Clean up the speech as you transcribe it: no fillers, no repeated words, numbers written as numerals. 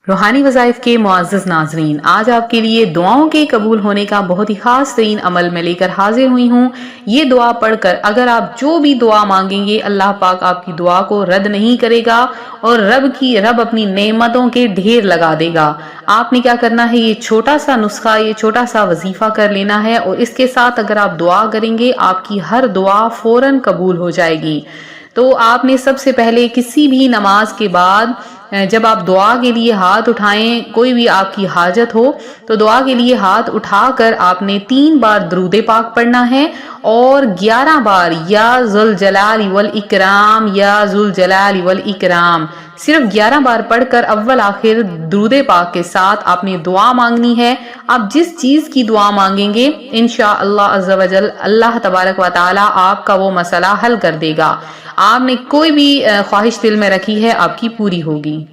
रूहानी वज़ाइफ के मुअज़्ज़ज़ नाज़रीन, आज आपके लिए दुआओं के कबूल होने का बहुत ही खास तरीन अमल मैं लेकर हाजिर हुई हूँ। ये दुआ पढ़कर अगर आप जो भी दुआ मांगेंगे, अल्लाह पाक आपकी दुआ को रद्द नहीं करेगा और रब अपनी नेमतों के ढेर लगा देगा। आपने क्या करना है, ये छोटा सा नुस्खा, ये छोटा सा वजीफा कर लेना है और इसके साथ अगर आप दुआ करेंगे, आपकी हर दुआ फौरन कबूल हो जाएगी। तो आपने सबसे पहले किसी भी नमाज के बाद जब आप दुआ के लिए हाथ उठाएं, कोई भी आपकी हाजत हो, तो दुआ के लिए हाथ उठाकर आपने 3 बार दरूद पाक पढ़ना है और 11 बार या जुल जलाल वल इकराम, या जुल जलाल वल इकराम, सिर्फ 11 बार पढ़कर अव्वल आखिर दरूद पाक के साथ आपने दुआ मांगनी है। आप जिस चीज की दुआ मांगेंगे, इंशाअल्लाह अज़्ज़ा वजल अल्लाह तबारक व तआला आपका वो मसला हल कर देगा। आपने कोई भी ख्वाहिश दिल में रखी है, आपकी पूरी होगी।